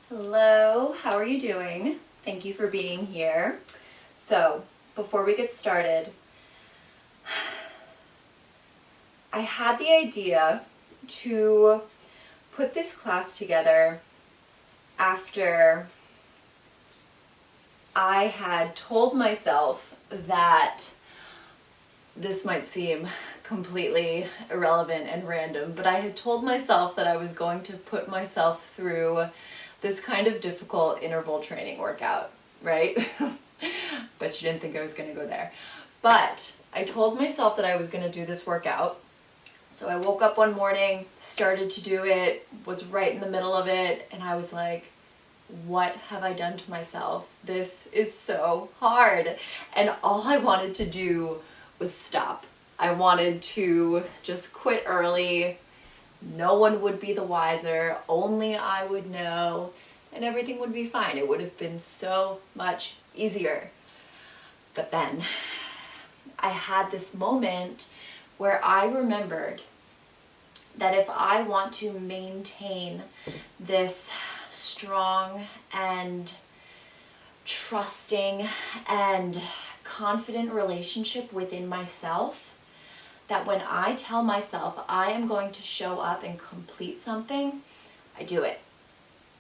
Hello, how are you doing? Thank you for being here. So, before we get started, I had the idea to put this class together after I had told myself that this might seem completely irrelevant and random, but I had told myself that I was going to put myself through this kind of difficult interval training workout, right? Bet you didn't think I was going to go there. But I told myself that I was going to do this workout. So I woke up one morning, started to do it, was right in the middle of it, and I was like, what have I done to myself? This is so hard. And all I wanted to do was stop. I wanted to just quit early. No one would be the wiser, only I would know, and everything would be fine. It would have been so much easier. But then I had this moment where I remembered that if I want to maintain this strong and trusting and confident relationship within myself, that when I tell myself I am going to show up and complete something, I do it,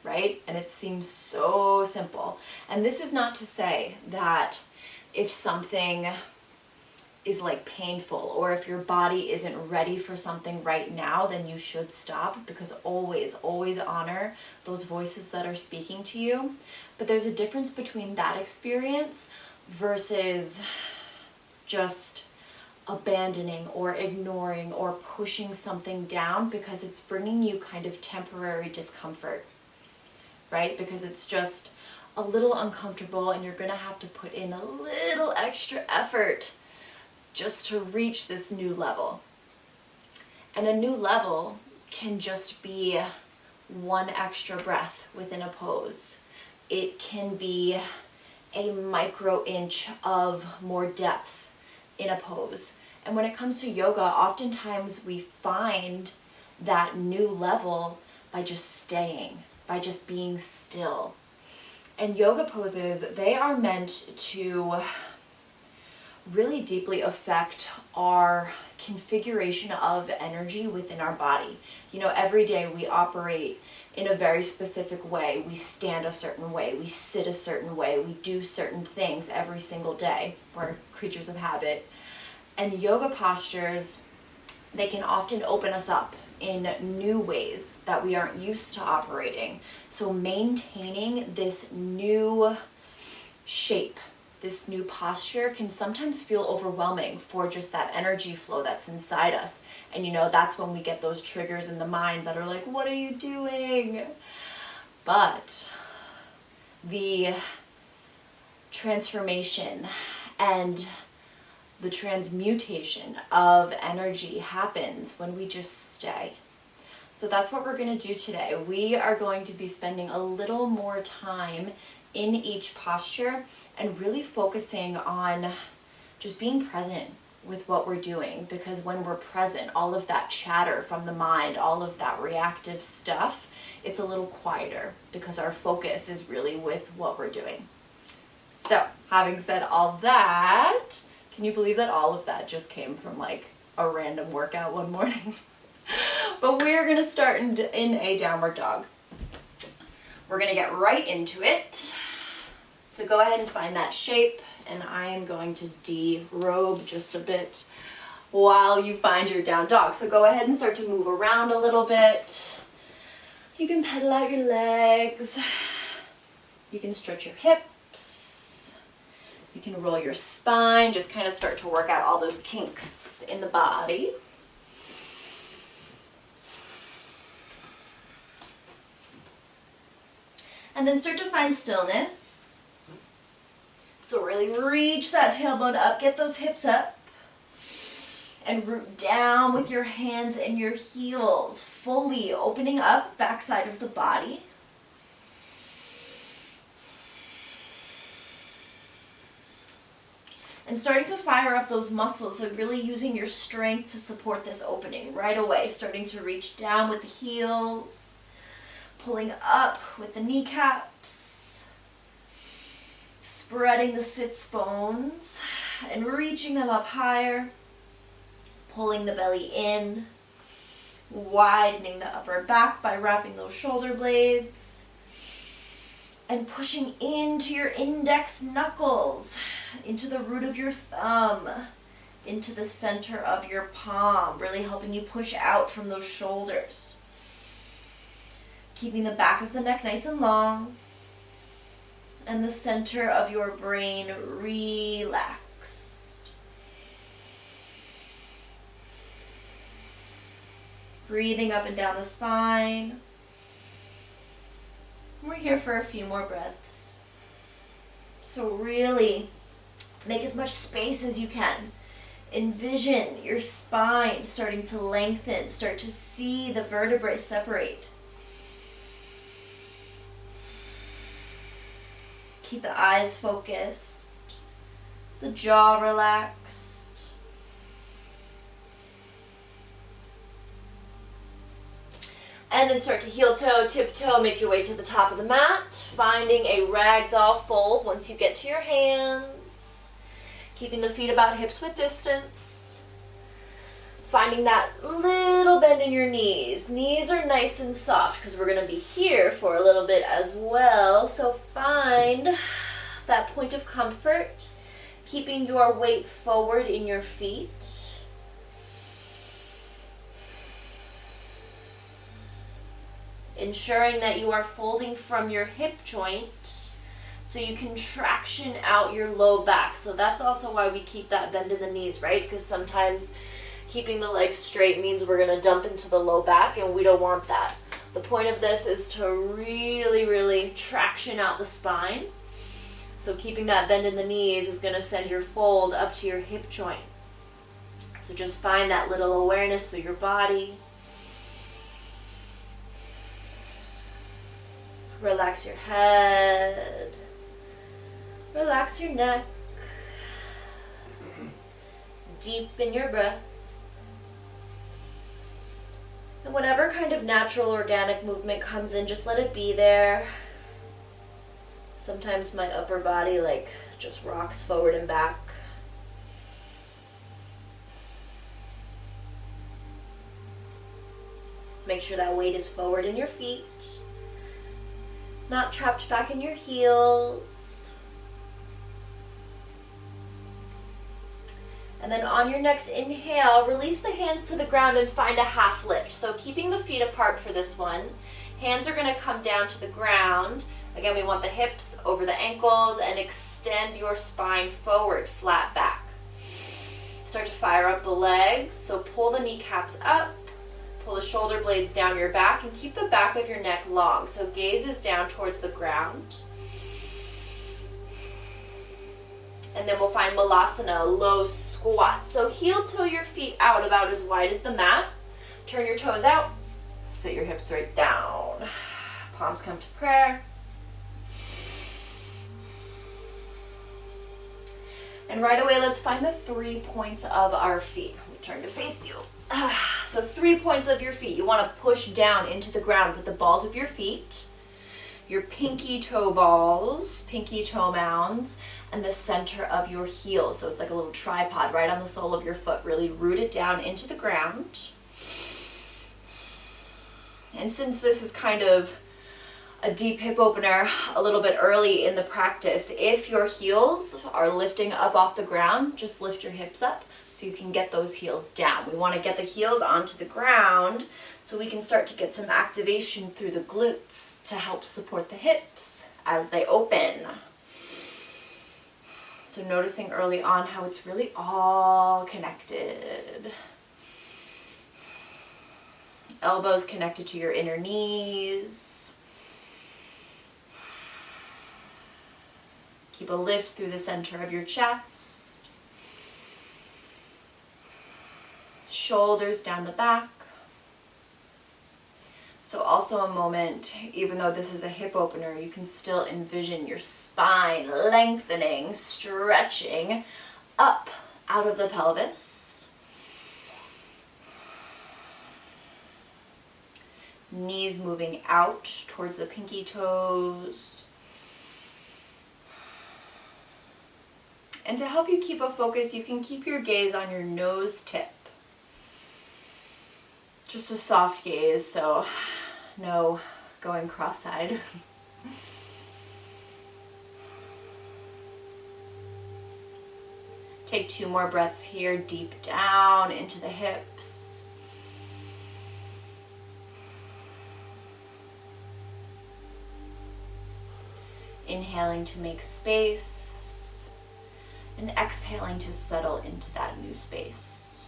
right? And it seems so simple. And this is not to say that if something is like painful or if your body isn't ready for something right now, then you should stop, because always honor those voices that are speaking to you. But there's a difference between that experience versus just abandoning or ignoring or pushing something down because it's bringing you kind of temporary discomfort, right? Because it's just a little uncomfortable and you're gonna have to put in a little extra effort just to reach this new level. And a new level can just be one extra breath within a pose. It can be a micro inch of more depth in a pose. And when it comes to yoga, oftentimes we find that new level by just staying, by just being still. And yoga poses, they are meant to really deeply affect our configuration of energy within our body. You know, every day we operate in a very specific way. We stand a certain way, we sit a certain way, we do certain things every single day. We're creatures of habit. And yoga postures, they can often open us up in new ways that we aren't used to operating. So maintaining this new shape, this new posture can sometimes feel overwhelming for just that energy flow that's inside us. And you know, that's when we get those triggers in the mind that are like, what are you doing? But the transformation and the transmutation of energy happens when we just stay. So that's what we're going to do today. We are going to be spending a little more time in each posture and really focusing on just being present with what we're doing, because when we're present, all of that chatter from the mind, all of that reactive stuff, it's a little quieter because our focus is really with what we're doing. So, having said all that, can you believe that all of that just came from like a random workout one morning? But we're gonna start in a downward dog. We're gonna get right into it. So go ahead and find that shape, and I am going to derobe just a bit while you find your down dog. So go ahead and start to move around a little bit. You can pedal out your legs. You can stretch your hips. You can roll your spine, just kind of start to work out all those kinks in the body. And then start to find stillness. So really reach that tailbone up, get those hips up, and root down with your hands and your heels, fully opening up backside of the body. And starting to fire up those muscles, so really using your strength to support this opening right away, starting to reach down with the heels, Pulling up with the kneecaps, spreading the sits bones and reaching them up higher, pulling the belly in, widening the upper back by wrapping those shoulder blades, and pushing into your index knuckles, into the root of your thumb, into the center of your palm, really helping you push out from those shoulders. Keeping the back of the neck nice and long, and the center of your brain relaxed. Breathing up and down the spine. We're here for a few more breaths. So really make as much space as you can. Envision your spine starting to lengthen. Start to see the vertebrae separate. Keep the eyes focused, the jaw relaxed. And then start to heel toe, tiptoe, make your way to the top of the mat, finding a ragdoll fold once you get to your hands, keeping the feet about hips width distance, finding that little bend in your knees. Knees are nice and soft because we're going to be here for a little bit as well, so find that point of comfort, keeping your weight forward in your feet. Ensuring that you are folding from your hip joint so you can traction out your low back. So that's also why we keep that bend in the knees, right? Because sometimes keeping the legs straight means we're going to dump into the low back, and we don't want that. The point of this is to really, really traction out the spine. So keeping that bend in the knees is going to send your fold up to your hip joint. So just find that little awareness through your body. Relax your head. Relax your neck. Deepen your breath. And whatever kind of natural organic movement comes in, just let it be there. Sometimes my upper body just rocks forward and back. Make sure that weight is forward in your feet, not trapped back in your heels. And then on your next inhale, release the hands to the ground and find a half lift. So keeping the feet apart for this one. Hands are going to come down to the ground. Again, we want the hips over the ankles and extend your spine forward, flat back. Start to fire up the legs. So pull the kneecaps up. Pull the shoulder blades down your back and keep the back of your neck long. So gaze is down towards the ground. And then we'll find Malasana, low squat. So heel toe your feet out about as wide as the mat. Turn your toes out. Sit your hips right down. Palms come to prayer. And right away, let's find the 3 points of our feet. Let me turn to face you. So 3 points of your feet. You want to push down into the ground with the balls of your feet, your pinky toe balls, pinky toe mounds, and the center of your heels. So it's like a little tripod right on the sole of your foot. Really root it down into the ground. And since this is kind of a deep hip opener a little bit early in the practice, if your heels are lifting up off the ground, just lift your hips up so you can get those heels down. We want to get the heels onto the ground so we can start to get some activation through the glutes to help support the hips as they open. So noticing early on how it's really all connected. Elbows connected to your inner knees. Keep a lift through the center of your chest. Shoulders down the back. So also a moment, even though this is a hip opener, you can still envision your spine lengthening, stretching up out of the pelvis. Knees moving out towards the pinky toes. And to help you keep a focus, you can keep your gaze on your nose tip. Just a soft gaze, so no going cross-eyed. Take 2 more breaths here, deep down into the hips. Inhaling to make space, and exhaling to settle into that new space.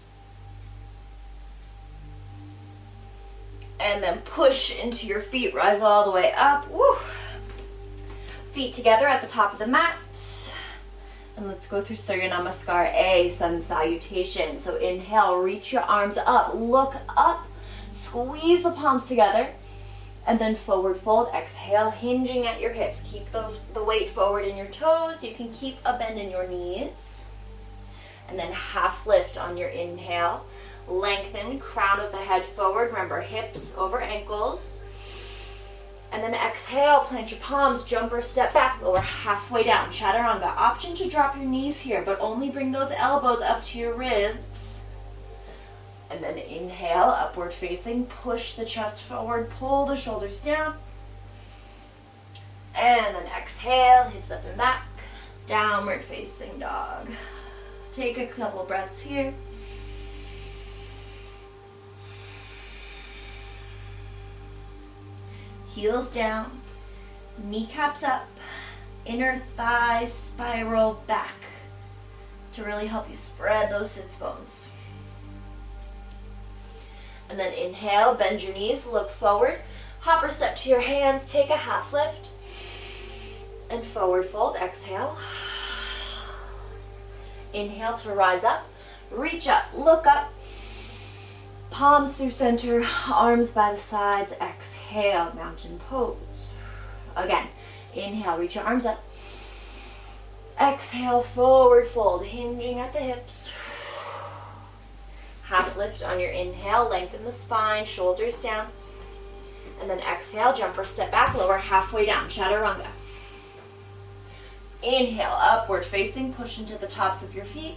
And then push into your feet, rise all the way up. Woo. Feet together at the top of the mat. And let's go through Surya Namaskar A, sun salutation. So inhale, reach your arms up, look up, squeeze the palms together, and then forward fold. Exhale, hinging at your hips. Keep the weight forward in your toes. You can keep a bend in your knees. And then half lift on your inhale. Lengthen, crown of the head forward. Remember, hips over ankles. And then exhale, plant your palms, jump or step back, lower halfway down. Chaturanga. Option to drop your knees here, but only bring those elbows up to your ribs. And then inhale, upward facing, push the chest forward, pull the shoulders down. And then exhale, hips up and back, downward facing dog. Take a couple breaths here. Heels down, kneecaps up, inner thighs spiral back to really help you spread those sits bones. And then inhale, bend your knees, look forward, hop or step to your hands, take a half lift, and forward fold, exhale. Inhale to rise up, reach up, look up, palms through center, arms by the sides, exhale, mountain pose. Again, inhale, reach your arms up. Exhale, forward fold, hinging at the hips. Half lift on your inhale, lengthen the spine, shoulders down. And then exhale, jump or step back, lower halfway down, chaturanga. Inhale, upward facing, push into the tops of your feet.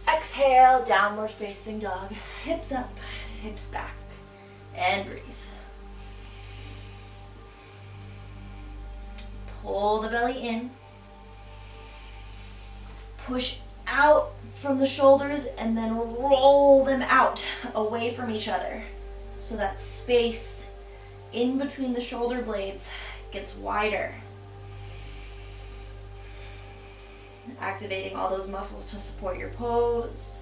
Exhale, downward facing dog. Hips up, hips back, and breathe. Pull the belly in. Push out from the shoulders and then roll them out away from each other. So that space in between the shoulder blades gets wider. Activating all those muscles to support your pose.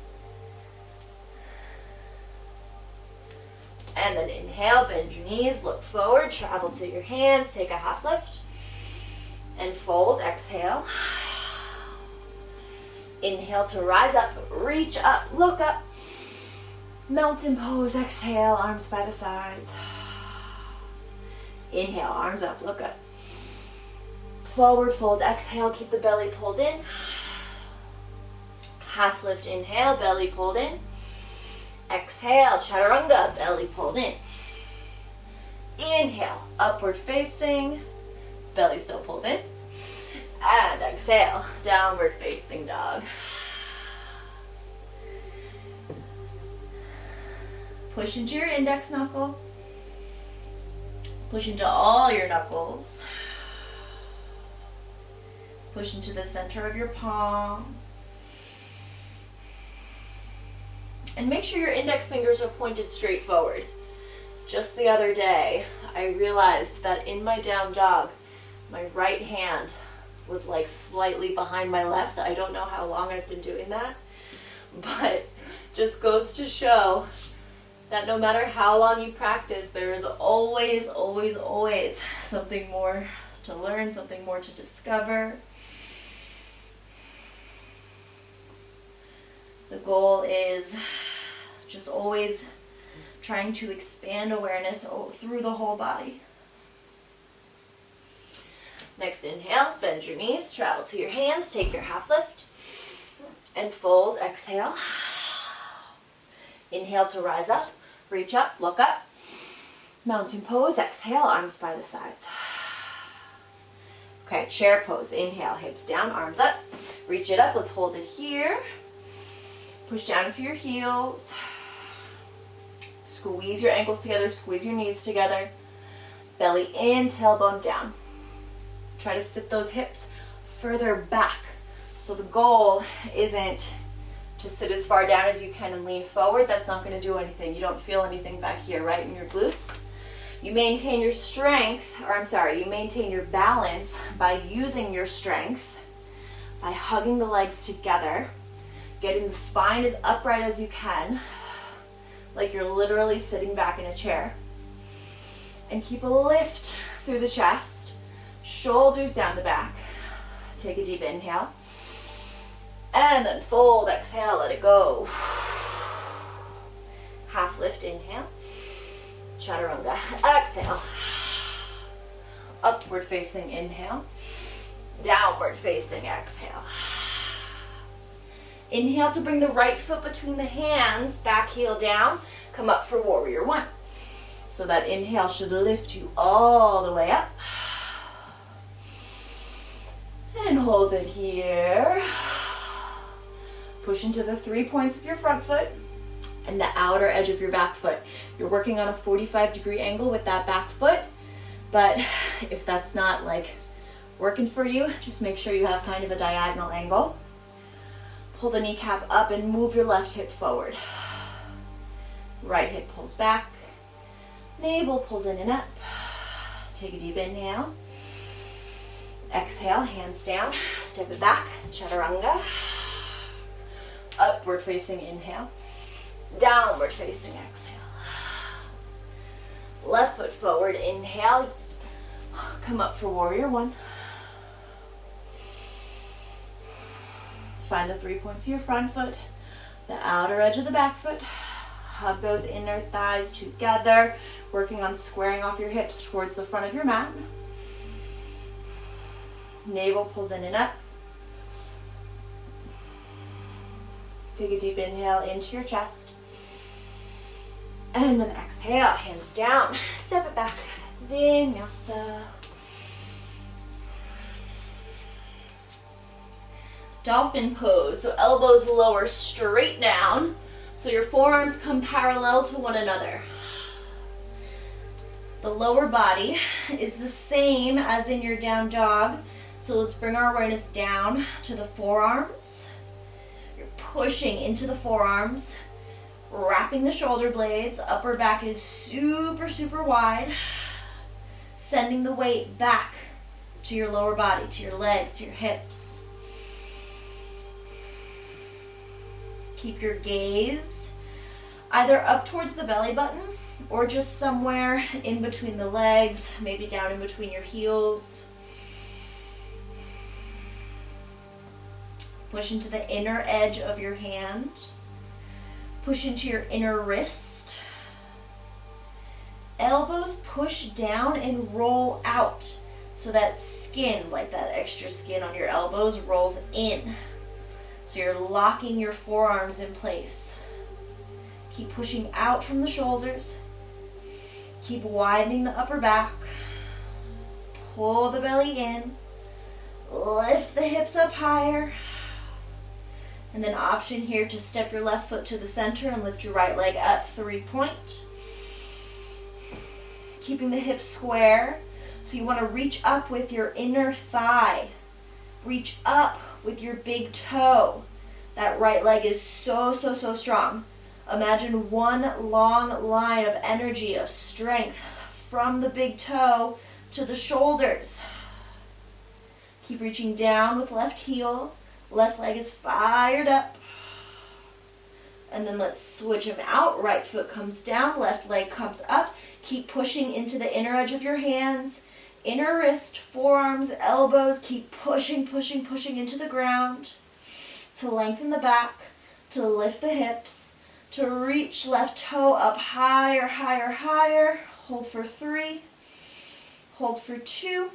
And then inhale, bend your knees, look forward, travel to your hands, take a half lift, and fold, exhale. Inhale to rise up, reach up, look up, mountain pose, exhale, arms by the sides. Inhale, arms up, look up. Forward fold, exhale, keep the belly pulled in. Half lift, inhale, belly pulled in. Exhale, chaturanga, belly pulled in. Inhale, upward facing, belly still pulled in. And exhale, downward facing dog. Push into your index knuckle. Push into all your knuckles. Push into the center of your palm. And make sure your index fingers are pointed straight forward. Just the other day, I realized that in my down dog, my right hand was like slightly behind my left. I don't know how long I've been doing that, but just goes to show that no matter how long you practice, there is always, always, always something more to learn, something more to discover. The goal is just always trying to expand awareness through the whole body. Next inhale, bend your knees, travel to your hands, take your half lift, and fold, exhale. Inhale to rise up, reach up, look up. Mountain pose, exhale, arms by the sides. Okay, chair pose, inhale, hips down, arms up. Reach it up, let's hold it here. Push down into your heels. Squeeze your ankles together, squeeze your knees together. Belly in, tailbone down. Try to sit those hips further back. So the goal isn't to sit as far down as you can and lean forward. That's not going to do anything. You don't feel anything back here, right, in your glutes. You maintain your strength, you maintain your balance by using your strength, by hugging the legs together, getting the spine as upright as you can, like you're literally sitting back in a chair. And keep a lift through the chest, shoulders down the back. Take a deep inhale. And then fold, exhale, let it go. Half lift, inhale. Chaturanga, exhale. Upward facing inhale. Downward facing exhale. Inhale to bring the right foot between the hands, back heel down. Come up for warrior one. So that inhale should lift you all the way up. And hold it here. Push into the 3 points of your front foot and the outer edge of your back foot. You're working on a 45-degree angle with that back foot, but if that's not like working for you, just make sure you have kind of a diagonal angle. Pull the kneecap up and move your left hip forward. Right hip pulls back. Navel pulls in and up. Take a deep inhale. Exhale, hands down. Step it back. Chaturanga. Upward facing inhale. Downward facing exhale. Left foot forward, inhale. Come up for warrior one. Find the 3 points of your front foot, the outer edge of the back foot. Hug those inner thighs together, working on squaring off your hips towards the front of your mat. Navel pulls in and up. Take a deep inhale into your chest. And then exhale, hands down. Step it back. Vinyasa. Dolphin pose. So elbows lower straight down. So your forearms come parallel to one another. The lower body is the same as in your down dog. So let's bring our awareness down to the forearms. You're pushing into the forearms, wrapping the shoulder blades. Upper back is super, super wide. Sending the weight back to your lower body, to your legs, to your hips. Keep your gaze either up towards the belly button or just somewhere in between the legs, maybe down in between your heels. Push into the inner edge of your hand. Push into your inner wrist. Elbows push down and roll out. So that skin, like that extra skin on your elbows, rolls in. So you're locking your forearms in place. Keep pushing out from the shoulders. Keep widening the upper back. Pull the belly in. Lift the hips up higher. And then option here to step your left foot to the center and lift your right leg up, 3 point. Keeping the hips square. So you want to reach up with your inner thigh. Reach up with your big toe. That right leg is so, so, so strong. Imagine one long line of energy, of strength from the big toe to the shoulders. Keep reaching down with left heel. Left leg is fired up. And then let's switch them out. Right foot comes down, left leg comes up. Keep pushing into the inner edge of your hands. Inner wrist, forearms, elbows. Keep pushing, pushing, pushing into the ground. To lengthen the back, to lift the hips, to reach left toe up higher, higher, higher. Hold for 3. Hold for 2.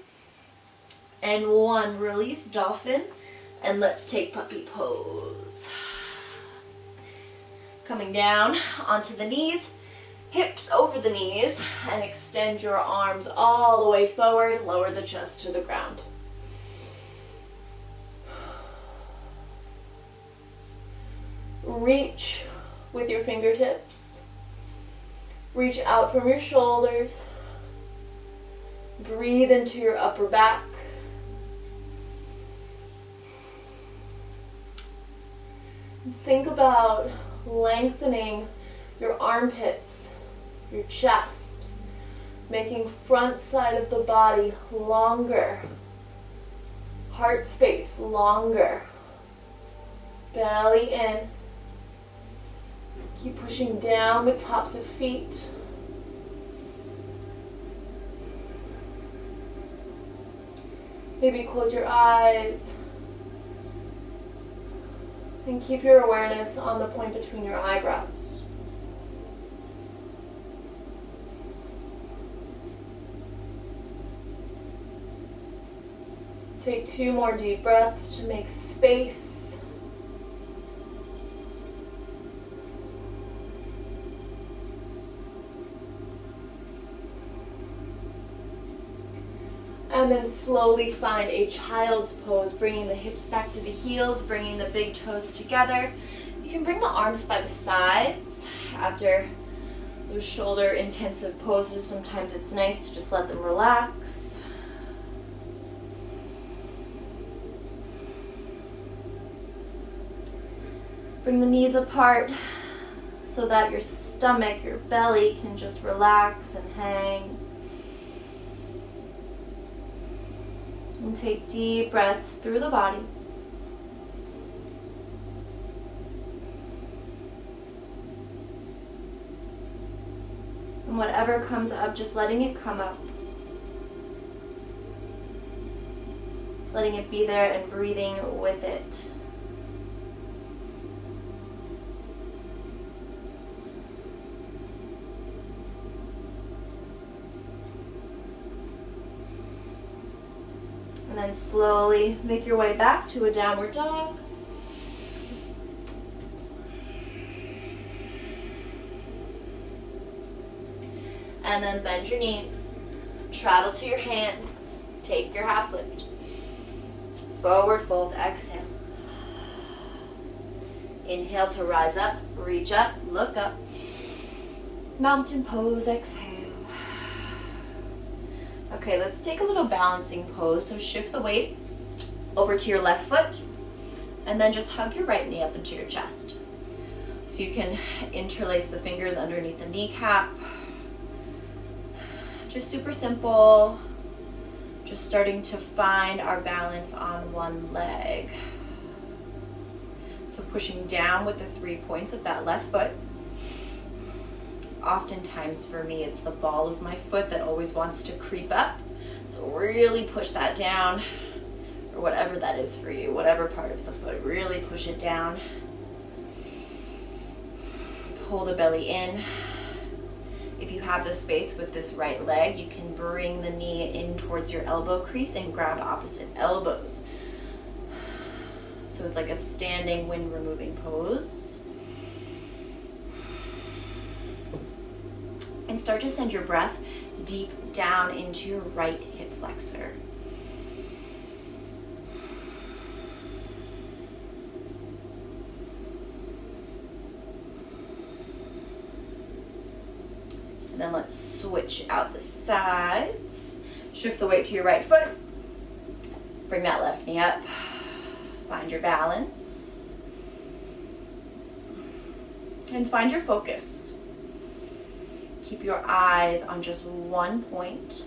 And 1. Release, dolphin. And let's take puppy pose. Coming down onto the knees. hips over the knees, and extend your arms all the way forward. Lower the chest to the ground. Reach with your fingertips. Reach out from your shoulders. Breathe into your upper back. Think about lengthening your armpits, your chest, making front side of the body longer, heart space longer, belly in. Keep pushing down with tops of feet. Maybe close your eyes and keep your awareness on the point between your eyebrows. Take 2 more deep breaths to make space. And then slowly find a child's pose, bringing the hips back to the heels, bringing the big toes together. You can bring the arms by the sides. After those shoulder intensive poses, sometimes it's nice to just let them relax. Bring the knees apart so that your stomach, your belly can just relax and hang. And take deep breaths through the body. And whatever comes up, just letting it come up. Letting it be there and breathing with it. And then slowly make your way back to a downward dog. And then bend your knees. Travel to your hands. Take your half lift. Forward fold, exhale. Inhale to rise up, reach up, look up. Mountain pose, exhale. Okay, let's take a little balancing pose. So shift the weight over to your left foot and then just hug your right knee up into your chest. So you can interlace the fingers underneath the kneecap. Just super simple. Just starting to find our balance on one leg. So pushing down with the 3 points of that left foot. Oftentimes for me, it's the ball of my foot that always wants to creep up. So really push that down, or whatever that is for you, whatever part of the foot, really push it down. Pull the belly in. If you have the space with this right leg, you can bring the knee in towards your elbow crease and ground opposite elbows. So it's like a standing wind removing pose. And start to send your breath deep down into your right hip flexor. And then let's switch out the sides. Shift the weight to your right foot. Bring that left knee up. Find your balance. And find your focus. Keep your eyes on just one point.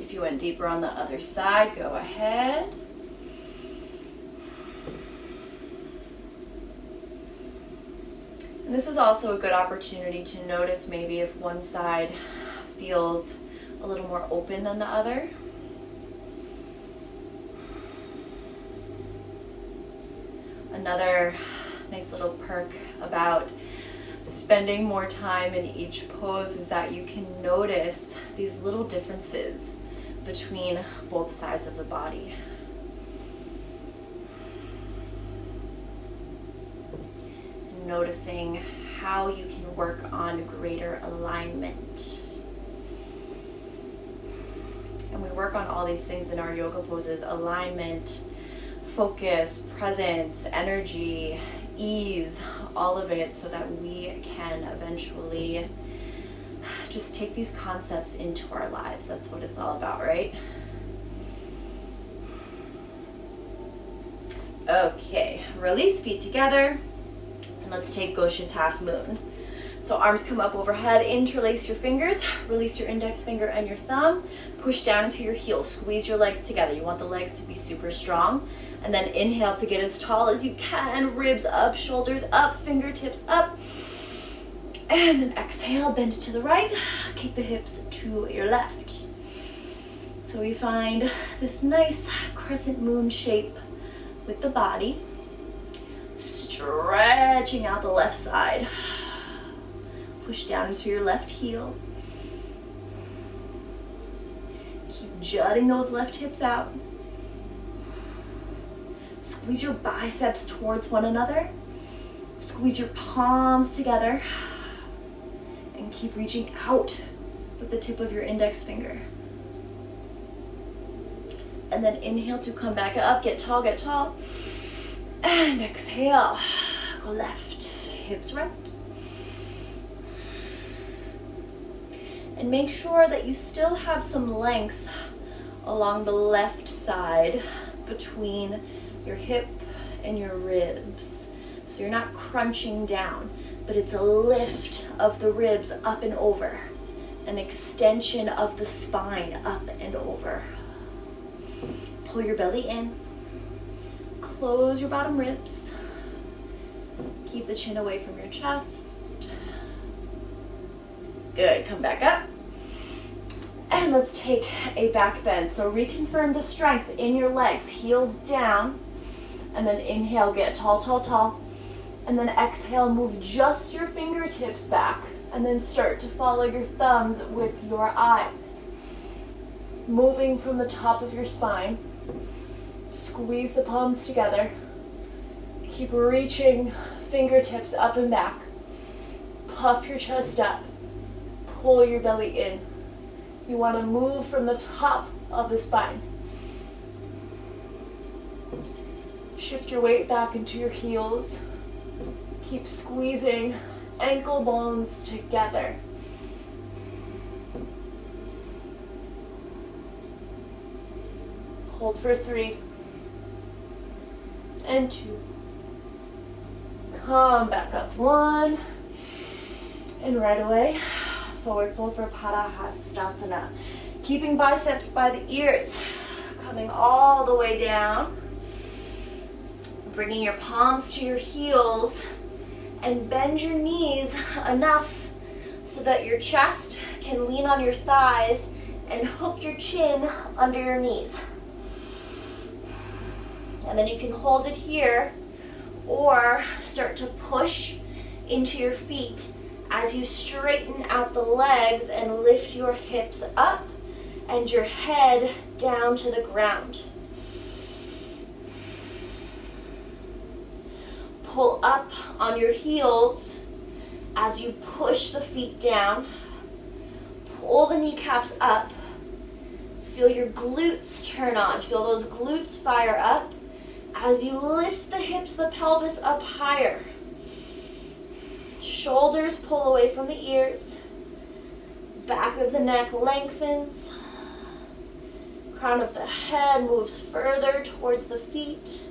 If you went deeper on the other side, go ahead. And this is also a good opportunity to notice maybe if one side feels a little more open than the other. Another nice little perk about spending more time in each pose is that you can notice these little differences between both sides of the body. noticing how you can work on greater alignment. And we work on all these things in our yoga poses: alignment, focus, presence, energy, ease, all of it, so that we can eventually just take these concepts into our lives. That's what it's all about, right? Okay, release, feet together, and let's take Gauche's half moon. So arms come up overhead, interlace your fingers, release your index finger and your thumb, push down into your heels, squeeze your legs together. You want the legs to be super strong. And then inhale to get as tall as you can, ribs up, shoulders up, fingertips up. And then exhale, bend to the right, kick the hips to your left. So we find this nice crescent moon shape with the body, stretching out the left side. Push down into your left heel. Keep jutting those left hips out. Squeeze your biceps towards one another. Squeeze your palms together. And keep reaching out with the tip of your index finger. And then inhale to come back up, get tall. And exhale, go left, hips right. And make sure that you still have some length along the left side between your hip and your ribs. So you're not crunching down, but it's a lift of the ribs up and over, an extension of the spine up and over. Pull your belly in, close your bottom ribs, keep the chin away from your chest. Good, come back up. And let's take a back bend. So reconfirm the strength in your legs, heels down, and then inhale, get tall. And then exhale, move just your fingertips back, and then start to follow your thumbs with your eyes. Moving from the top of your spine, squeeze the palms together. Keep reaching fingertips up and back. Puff your chest up. Pull your belly in. You want to move from the top of the spine. Shift your weight back into your heels. Keep squeezing ankle bones together. Hold for 3 and 2. Come back up 1, and right away, forward fold for Padahastasana. Keeping biceps by the ears, coming all the way down. Bringing your palms to your heels and bend your knees enough so that your chest can lean on your thighs and hook your chin under your knees. And then you can hold it here or start to push into your feet as you straighten out the legs and lift your hips up and your head down to the ground. Pull up on your heels as you push the feet down. Pull the kneecaps up. Feel your glutes turn on. Feel those glutes fire up as you lift the hips, the pelvis up higher. Shoulders pull away from the ears. Back of the neck lengthens. Crown of the head moves further towards the feet.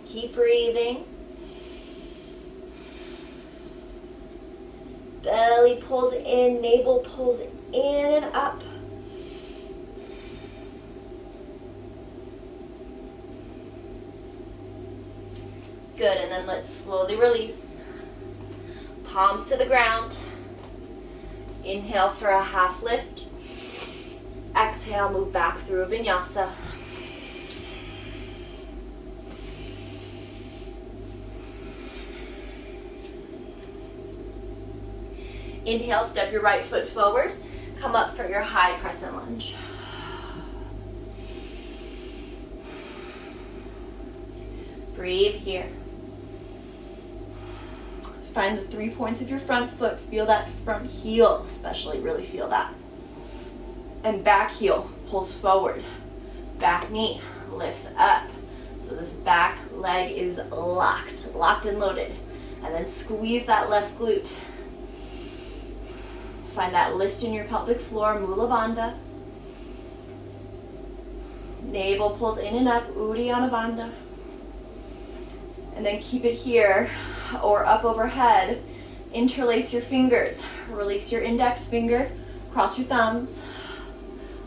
Keep breathing. Belly pulls in, navel pulls in and up. Good, and then let's slowly release. Palms to the ground. Inhale for a half lift. Exhale, move back through vinyasa. Inhale, step your right foot forward. Come up for your high crescent lunge. Breathe here. Find the 3 points of your front foot. Feel that front heel, especially, really feel that. And back heel pulls forward. Back knee lifts up. So this back leg is locked and loaded. And then squeeze that left glute. Find that lift in your pelvic floor, Mula Bandha. Navel pulls in and up, Uddiyana Bandha. And then keep it here or up overhead. Interlace your fingers. Release your index finger, cross your thumbs.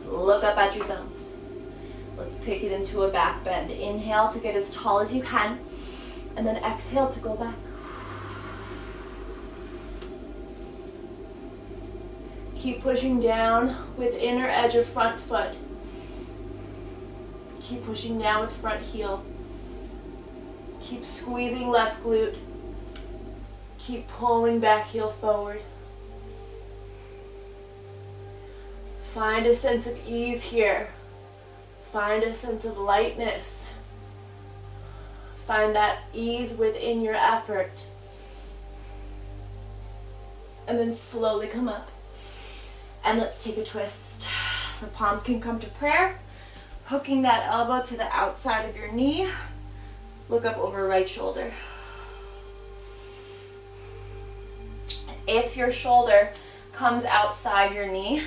Look up at your thumbs. Let's take it into a back bend. Inhale to get as tall as you can, and then exhale to go back. Keep pushing down with inner edge of front foot. Keep pushing down with front heel. Keep squeezing left glute. Keep pulling back heel forward. Find a sense of ease here. Find a sense of lightness. Find that ease within your effort. And then slowly come up. And let's take a twist. So palms can come to prayer. Hooking that elbow to the outside of your knee. Look up over right shoulder. If your shoulder comes outside your knee,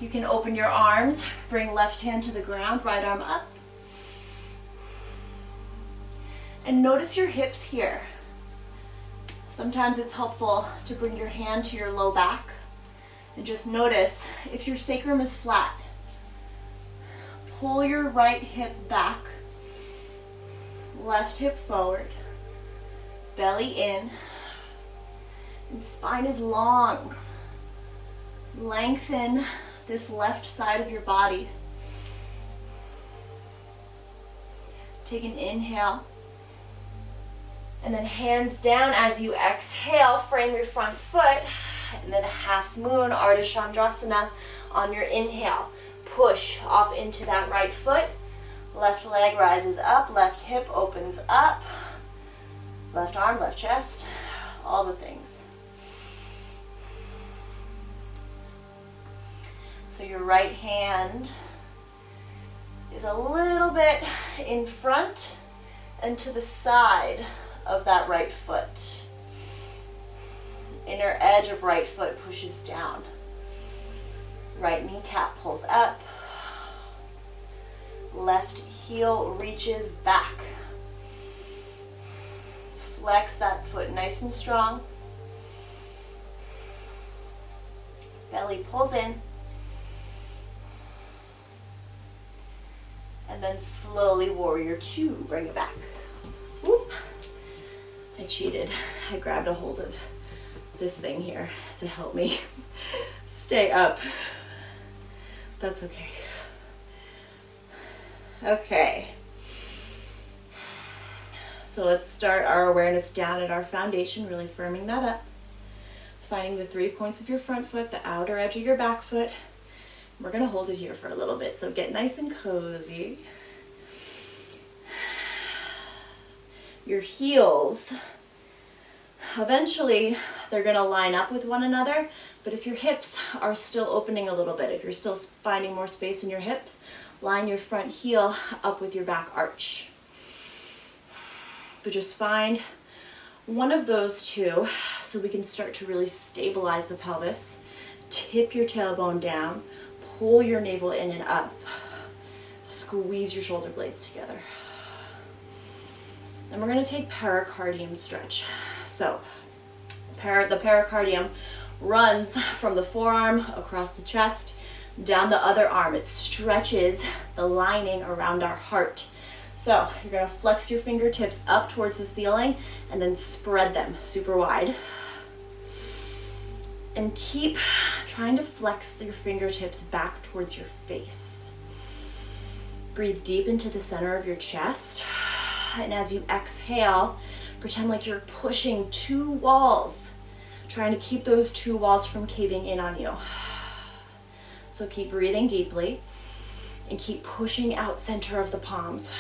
you can open your arms, bring left hand to the ground, right arm up. And notice your hips here. Sometimes it's helpful to bring your hand to your low back and just notice if your sacrum is flat. Pull your right hip back, left hip forward, belly in, and spine is long. Lengthen this left side of your body. Take an inhale. And then hands down as you exhale, frame your front foot. And then a half moon, Ardha Chandrasana on your inhale. Push off into that right foot. Left leg rises up, left hip opens up. Left arm, left chest, all the things. So your right hand is a little bit in front and to the side of that right foot. Inner edge of right foot pushes down. Right kneecap pulls up. Left heel reaches back. Flex that foot nice and strong. Belly pulls in. And then slowly warrior two, bring it back. Whoop. I cheated. I grabbed a hold of this thing here to help me stay up. That's okay. Okay. So let's start our awareness down at our foundation, really firming that up. Finding the 3 points of your front foot, the outer edge of your back foot. We're going to hold it here for a little bit, so get nice and cozy. Your heels, eventually they're going to line up with one another, but if your hips are still opening a little bit, if you're still finding more space in your hips, line your front heel up with your back arch. But just find one of those two so we can start to really stabilize the pelvis. Tip your tailbone down. Pull your navel in and up. Squeeze your shoulder blades together. Then we're going to take pericardium stretch. So the pericardium runs from the forearm across the chest down the other arm. It stretches the lining around our heart. So you're going to flex your fingertips up towards the ceiling and then spread them super wide. And keep trying to flex your fingertips back towards your face. Breathe deep into the center of your chest. And as you exhale, pretend like you're pushing 2 walls, trying to keep those 2 walls from caving in on you. So keep breathing deeply and keep pushing out center of the palms.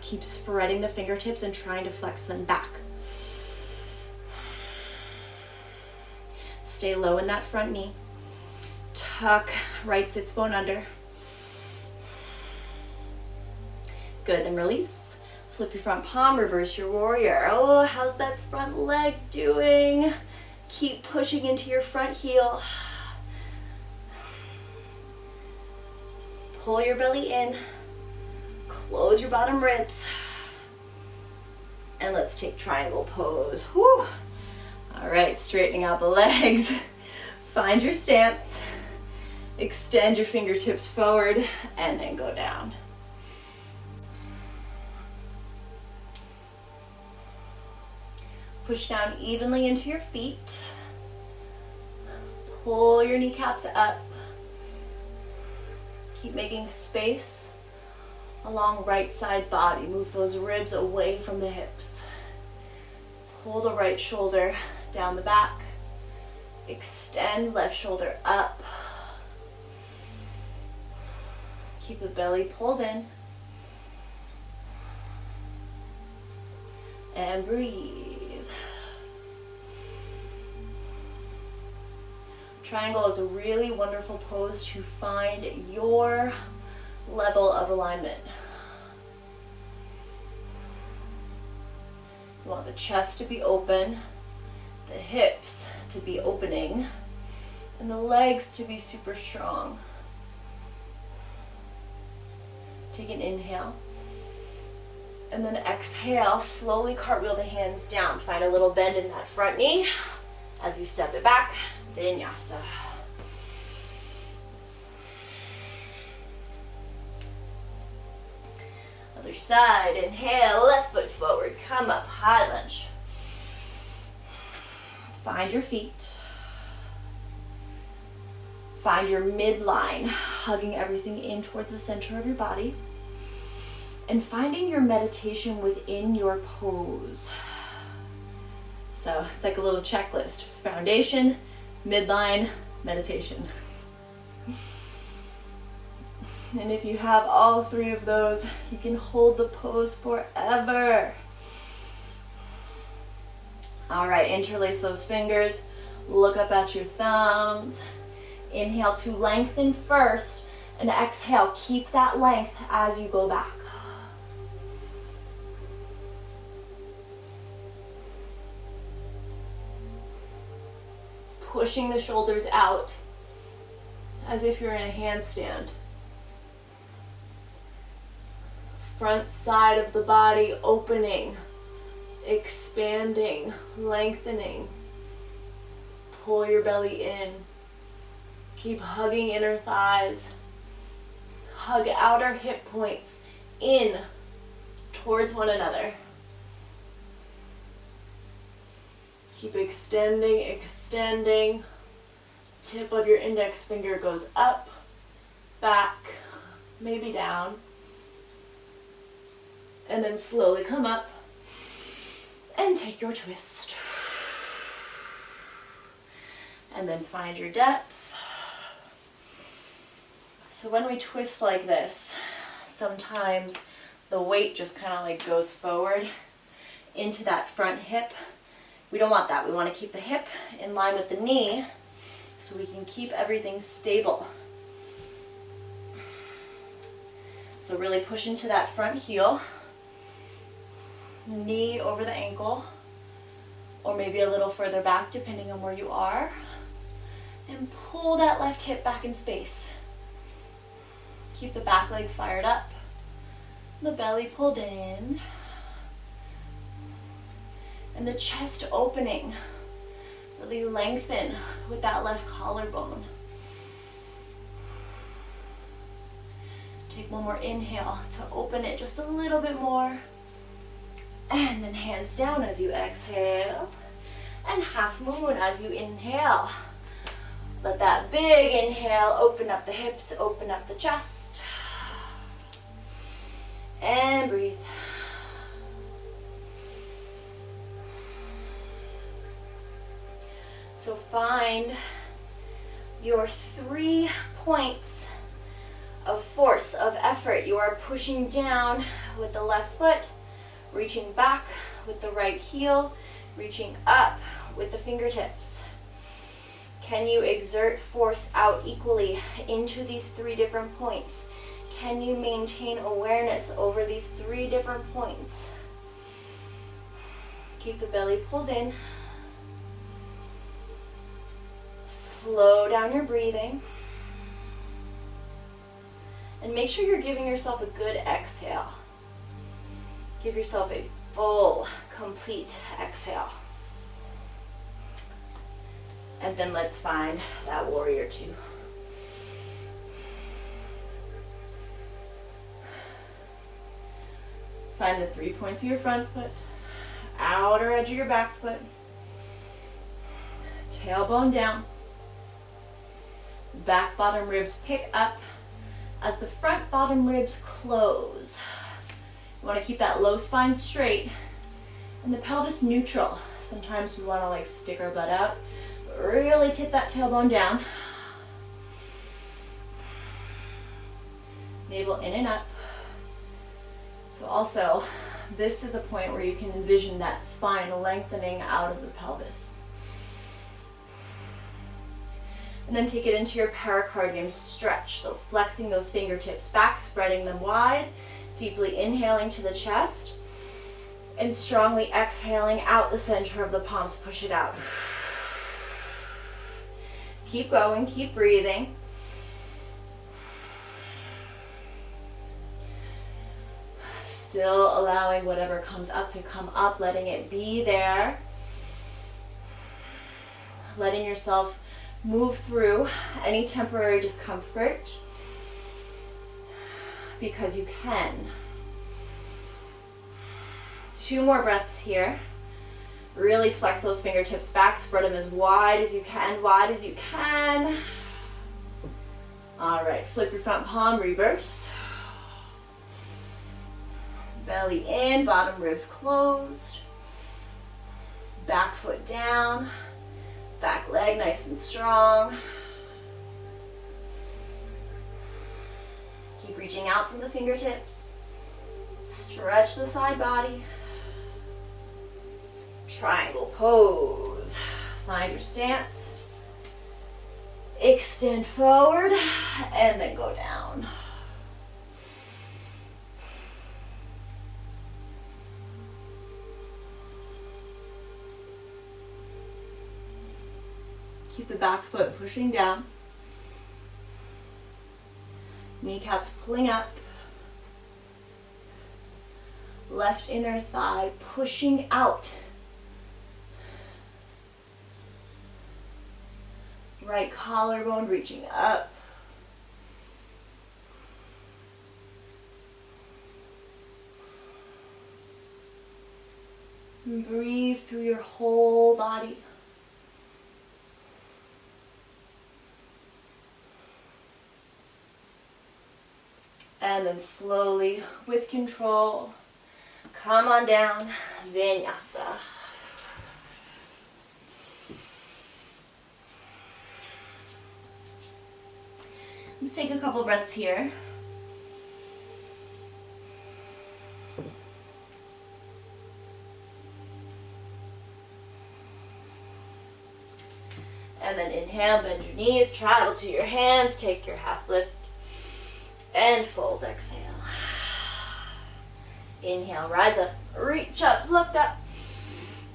Keep spreading the fingertips and trying to flex them back. Stay low in that front knee. Tuck right sits bone under. Good, then release. Flip your front palm, reverse your warrior. Oh, how's that front leg doing? Keep pushing into your front heel. Pull your belly in. Close your bottom ribs. And let's take triangle pose. Whew. All right, straightening out the legs. Find your stance. Extend your fingertips forward and then go down. Push down evenly into your feet. Pull your kneecaps up. Keep making space along right side body. Move those ribs away from the hips. Pull the right shoulder down the back. Extend left shoulder up. Keep the belly pulled in. And breathe. Triangle is a really wonderful pose to find your level of alignment. You want the chest to be open, the hips to be opening, and the legs to be super strong. Take an inhale. And then exhale, slowly cartwheel the hands down. Find a little bend in that front knee as you step it back. Vinyasa. Other side, inhale, left foot forward, come up, high lunge. Find your feet. Find your midline, hugging everything in towards the center of your body. And finding your meditation within your pose. So it's like a little checklist. Foundation, midline, meditation. And if you have all three of those, you can hold the pose forever. All right, interlace those fingers. Look up at your thumbs. Inhale to lengthen first, and exhale, keep that length as you go back. Pushing the shoulders out as if you're in a handstand. Front side of the body opening, expanding, lengthening. Pull your belly in. Keep hugging inner thighs. Hug outer hip points in towards one another. Keep extending, extending. Tip of your index finger goes up, back, maybe down. And then slowly come up and take your twist. And then find your depth. So when we twist like this, sometimes the weight just kind of like goes forward into that front hip. We don't want that. We want to keep the hip in line with the knee so we can keep everything stable. So really push into that front heel, knee over the ankle, or maybe a little further back depending on where you are, and pull that left hip back in space. Keep the back leg fired up, the belly pulled in, and the chest opening. Really lengthen with that left collarbone. Take one more inhale to open it just a little bit more. And then hands down as you exhale. And half moon as you inhale. Let that big inhale open up the hips, open up the chest. And breathe. So find your 3 points of force, of effort. You are pushing down with the left foot, reaching back with the right heel, reaching up with the fingertips. Can you exert force out equally into these 3 different points? Can you maintain awareness over these 3 different points? Keep the belly pulled in. Slow down your breathing. And make sure you're giving yourself a good exhale. Give yourself a full, complete exhale. And then let's find that warrior 2. Find the 3 points of your front foot, outer edge of your back foot, tailbone down, back bottom ribs pick up as the front bottom ribs close. You want to keep that low spine straight and the pelvis neutral. Sometimes we want to like stick our butt out, but really tip that tailbone down. Navel in and up. So also, this is a point where you can envision that spine lengthening out of the pelvis. And then take it into your pericardium stretch. So flexing those fingertips back, spreading them wide, deeply inhaling to the chest, and strongly exhaling out the center of the palms, push it out. Keep going, keep breathing. Still allowing whatever comes up to come up, letting it be there. Letting yourself move through any temporary discomfort because you can. 2 more breaths here. Really flex those fingertips back, spread them as wide as you can, wide as you can. All right, flip your front palm, reverse. Belly in, bottom ribs closed. Back foot down. Back leg nice and strong. Keep reaching out from the fingertips. Stretch the side body. Triangle pose. Find your stance. Extend forward and then go down. Keep the back foot pushing down. Kneecaps pulling up. Left inner thigh pushing out. Right collarbone reaching up. And breathe through your whole body. And then slowly, with control, come on down, Vinyasa. Let's take a couple breaths here. And then inhale, bend your knees, travel to your hands, take your half lift. And fold, exhale. Inhale, rise up, reach up, look up.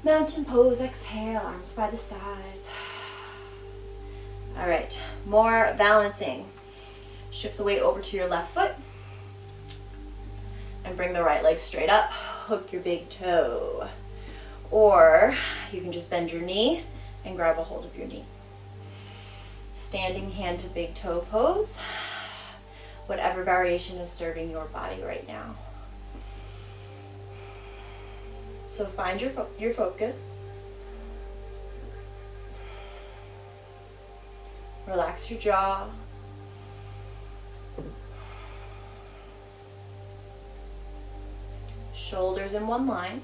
Mountain pose, exhale, arms by the sides. All right, more balancing. Shift the weight over to your left foot. And bring the right leg straight up. Hook your big toe. Or you can just bend your knee and grab a hold of your knee. Standing hand to big toe pose. Whatever variation is serving your body right now. So find your focus. Relax your jaw. Shoulders in one line.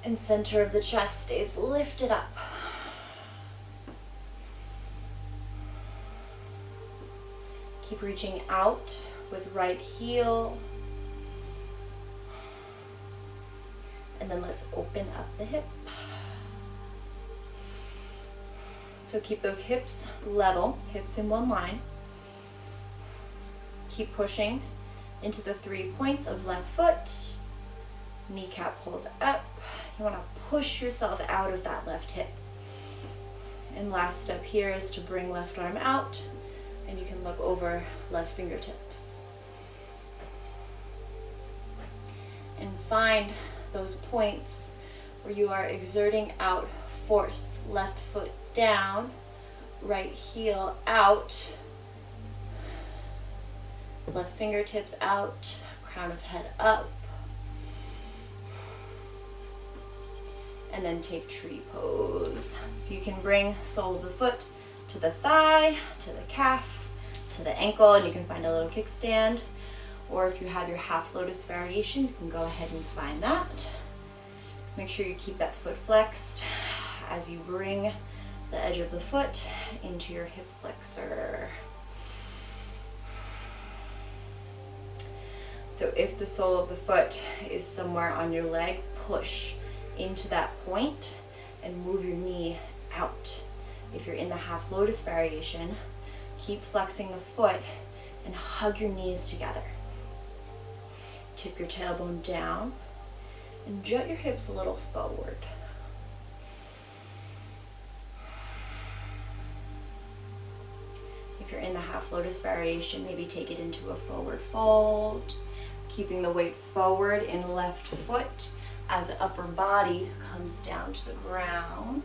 And center of the chest stays lifted up. reaching out with right heel. And then let's open up the hip. So keep those hips level, hips in one line. Keep pushing into the 3 points of left foot. Kneecap pulls up. You want to push yourself out of that left hip. And last step here is to bring left arm out, and you can look over left fingertips. And find those points where you are exerting out force. Left foot down, right heel out, left fingertips out, crown of head up. And then take tree pose. So you can bring sole of the foot to the thigh, to the calf, to the ankle, and you can find a little kickstand. Or if you have your half lotus variation, you can go ahead and find that. Make sure you keep that foot flexed as you bring the edge of the foot into your hip flexor. So if the sole of the foot is somewhere on your leg, push into that point and move your knee out. If you're in the half lotus variation, keep flexing the foot and hug your knees together. Tip your tailbone down and jut your hips a little forward. If you're in the half lotus variation, maybe take it into a forward fold, keeping the weight forward in left foot as the upper body comes down to the ground.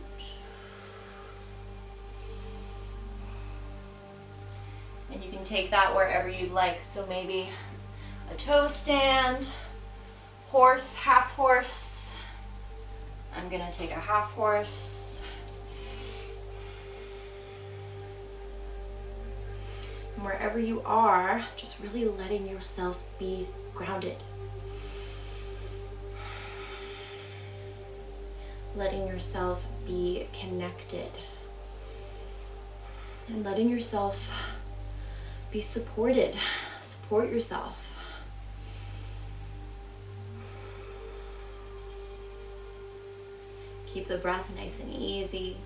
And you can take that wherever you'd like. So maybe a toe stand, horse, half horse. I'm gonna take a half horse. And wherever you are, just really letting yourself be grounded. Letting yourself be connected. And letting yourself be supported. Support yourself. Keep the breath nice and easy.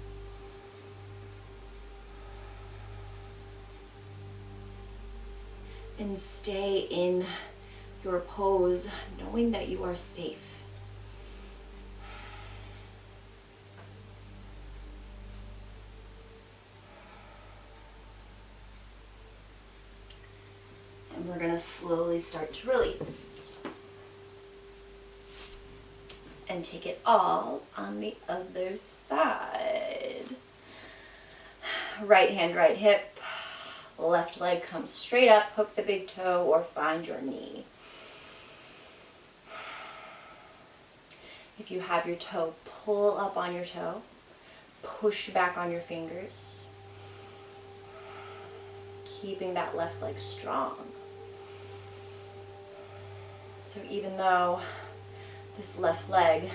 And stay in your pose, knowing that you are safe. And we're going to slowly start to release. And take it all on the other side. Right hand, right hip. Left leg comes straight up, hook the big toe or find your knee. If you have your toe, pull up on your toe, push back on your fingers, keeping that left leg strong. So even though this left leg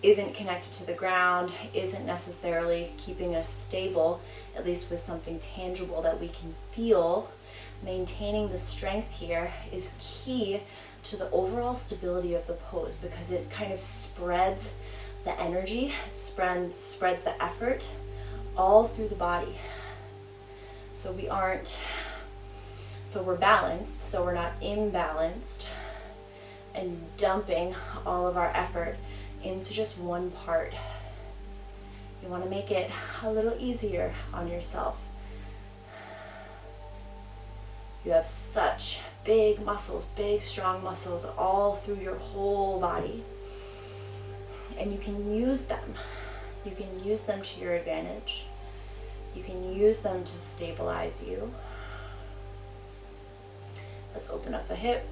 isn't connected to the ground, isn't necessarily keeping us stable, at least with something tangible that we can feel, maintaining the strength here is key to the overall stability of the pose, because it kind of spreads the energy, it spreads the effort all through the body. So we're balanced, so we're not imbalanced and dumping all of our effort into just one part. You want to make it a little easier on yourself. You have such big muscles, big strong muscles all through your whole body. And you can use them. You can use them to your advantage. You can use them to stabilize you. Let's open up the hip.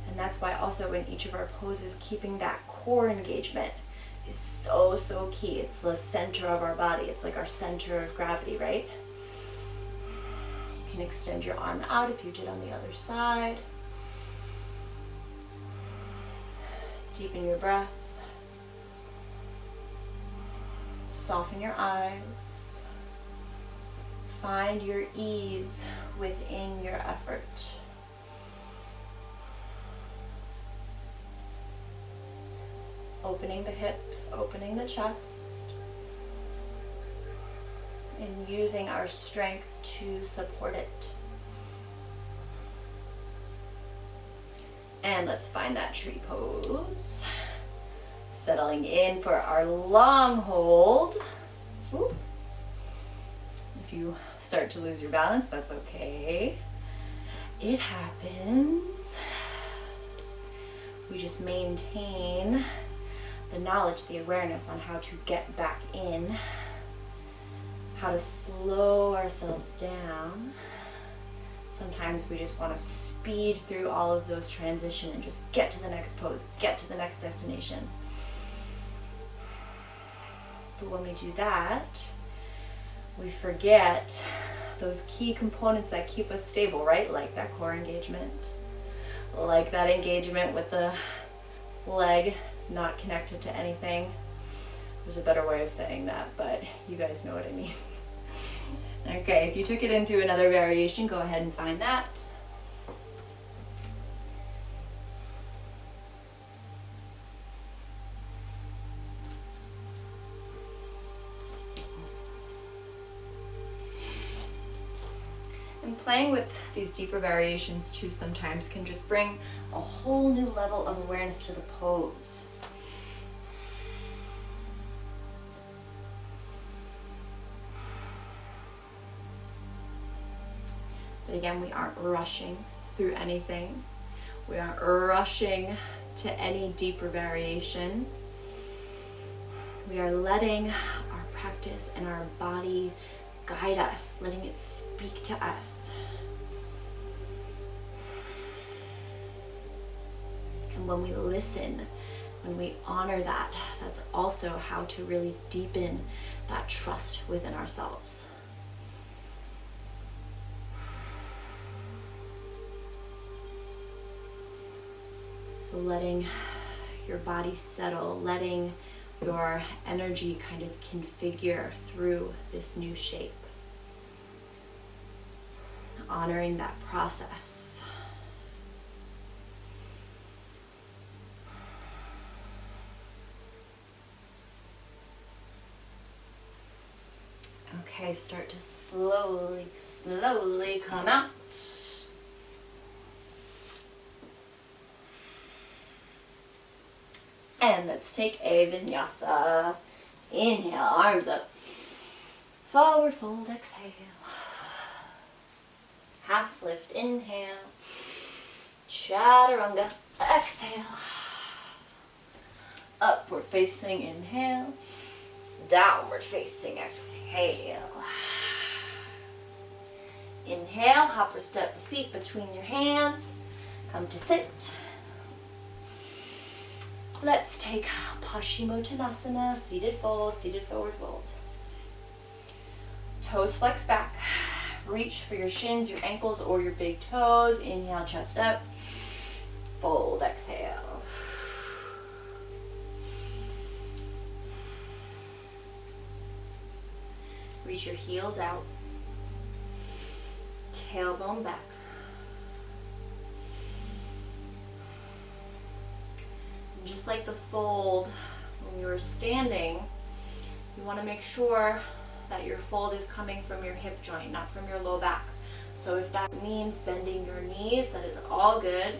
And that's why also in each of our poses, keeping that core engagement is so, so key. It's the center of our body. It's like our center of gravity, right? You can extend your arm out if you did on the other side. Deepen your breath. Soften your eyes. Find your ease within your effort. Opening the hips, opening the chest, and using our strength to support it. And let's find that tree pose. Settling in for our long hold. Ooh. If you start to lose your balance, that's okay. It happens. We just maintain the knowledge, the awareness on how to get back in, how to slow ourselves down. Sometimes we just want to speed through all of those transitions and just get to the next pose, get to the next destination. But when we do that, we forget those key components that keep us stable, right? Like that core engagement, like that engagement with the leg not connected to anything. There's a better way of saying that, but you guys know what I mean. Okay, if you took it into another variation, go ahead and find that. And playing with these deeper variations too sometimes can just bring a whole new level of awareness to the pose. But again, we aren't rushing through anything. We aren't rushing to any deeper variation. We are letting our practice and our body guide us, letting it speak to us. And when we listen, when we honor that, that's also how to really deepen that trust within ourselves. So letting your body settle, letting your energy kind of configure through this new shape. Honoring that process. Okay, start to slowly come out. And let's take a vinyasa. Inhale, arms up. Forward fold, exhale. Half lift, inhale. Chaturanga, exhale. Upward facing, inhale. Downward facing, exhale. Inhale, hopper step the feet between your hands. Come to sit. Let's take Paschimottanasana, seated fold, seated forward fold. Toes flex back. Reach for your shins, your ankles, or your big toes. Inhale, chest up. Fold, exhale. Reach your heels out. Tailbone back. Just like the fold when you were standing, you want to make sure that your fold is coming from your hip joint, not from your low back. So if that means bending your knees, that is all good.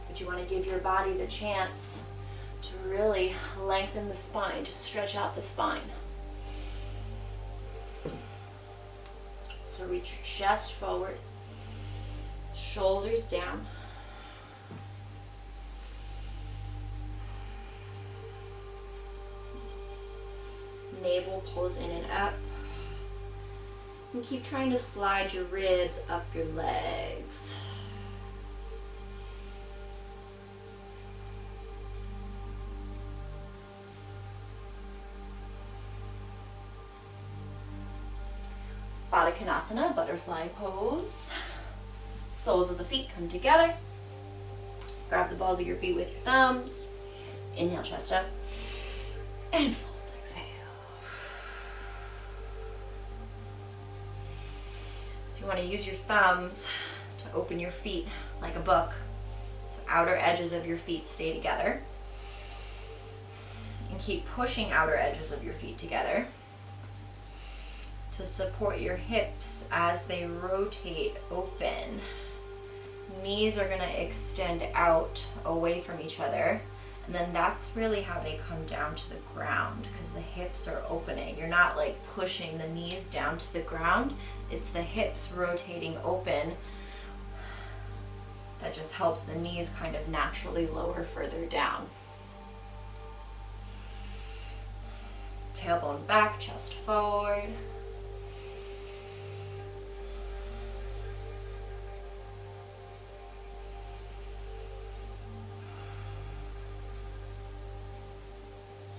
But you want to give your body the chance to really lengthen the spine, to stretch out the spine. So reach your chest forward. Shoulders down. Navel pulls in and up. And keep trying to slide your ribs up your legs. Baddha Konasana, butterfly pose. Soles of the feet come together. Grab the balls of your feet with your thumbs. Inhale, chest up. And fold, exhale. So you want to use your thumbs to open your feet like a book. So outer edges of your feet stay together. And keep pushing outer edges of your feet together to support your hips as they rotate open. Knees are going to extend out away from each other, and then that's really how they come down to the ground, because the hips are opening. You're not like pushing the knees down to the ground, it's the hips rotating open. That just helps the knees kind of naturally lower further down. Tailbone back, chest forward.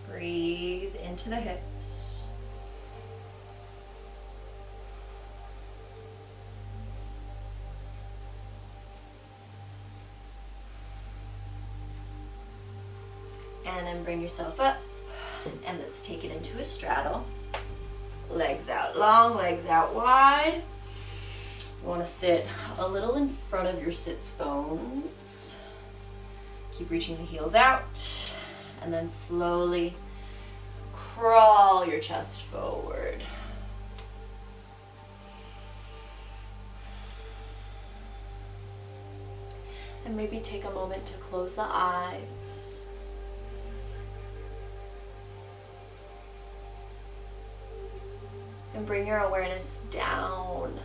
Breathe into the hips. And then bring yourself up, and let's take it into a straddle. Legs out long, legs out wide. You want to sit a little in front of your sits bones. Keep reaching the heels out, and then slowly crawl your chest forward. And maybe take a moment to close the eyes. And bring your awareness down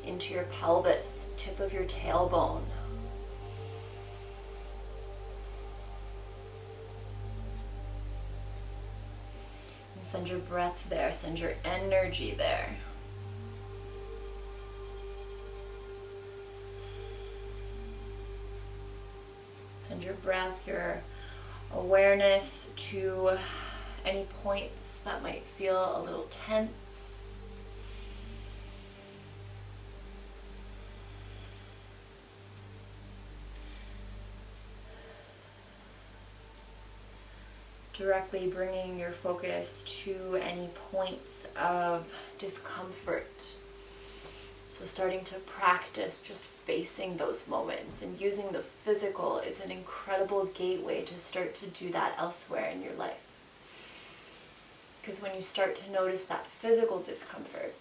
into your pelvis, tip of your tailbone. Send your breath there, send your energy there. Send your breath, your awareness to any points that might feel a little tense. Directly bringing your focus to any points of discomfort. So starting to practice just facing those moments, and using the physical is an incredible gateway to start to do that elsewhere in your life. Because when you start to notice that physical discomfort,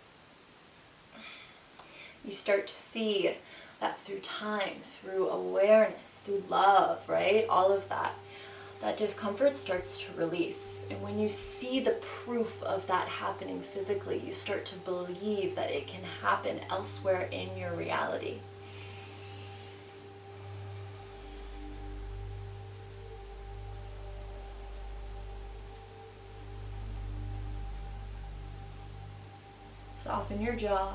you start to see that through time, through awareness, through love, right? All of that discomfort starts to release. And when you see the proof of that happening physically, you start to believe that it can happen elsewhere in your reality. Soften your jaw.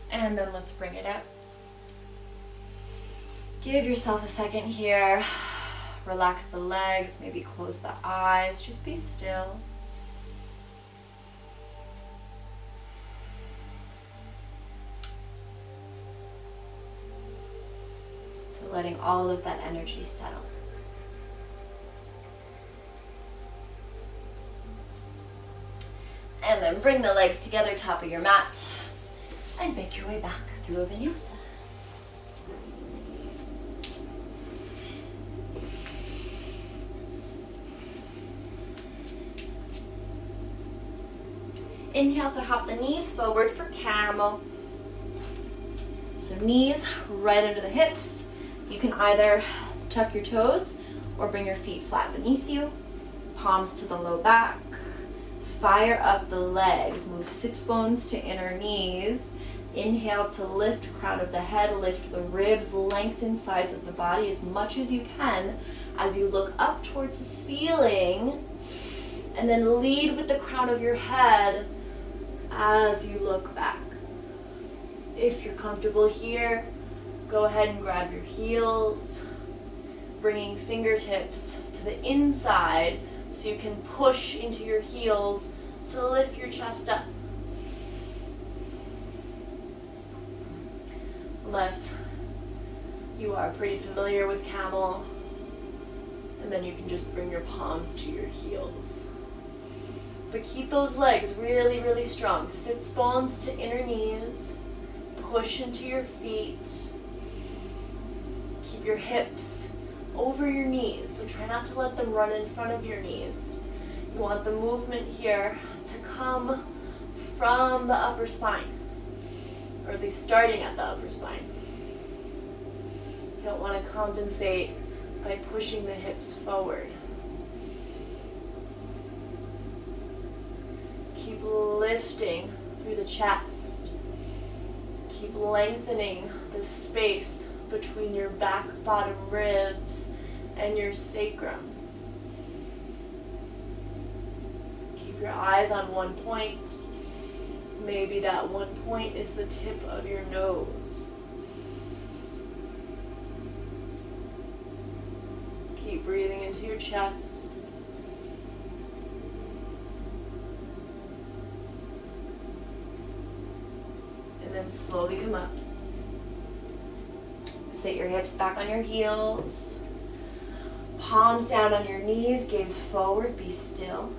And then let's bring it up. Give yourself a second here. Relax the legs, maybe close the eyes, just be still. So letting all of that energy settle. And then bring the legs together, top of your mat. And make your way back through a vinyasa. Inhale to hop the knees forward for camel. So knees right under the hips. You can either tuck your toes or bring your feet flat beneath you. Palms to the low back. Fire up the legs. Move sits bones to inner knees. Inhale to lift crown of the head, lift the ribs, lengthen sides of the body as much as you can as you look up towards the ceiling. And then lead with the crown of your head as you look back. If you're comfortable here, go ahead and grab your heels, bringing fingertips to the inside So you can push into your heels to lift your chest up. Unless you are pretty familiar with Camel, and then you can just bring your palms to your heels. But keep those legs really, really strong. Sits bones to inner knees. Push into your feet. Keep your hips over your knees, so try not to let them run in front of your knees. You want the movement here to come from the upper spine, or at least starting at the upper spine. You don't want to compensate by pushing the hips forward. Keep lifting through the chest. Keep lengthening the space between your back bottom ribs and your sacrum. Keep your eyes on one point. Maybe that one point is the tip of your nose. Keep breathing into your chest. And then slowly come up. Sit your hips back on your heels. Palms down on your knees, gaze forward, be still.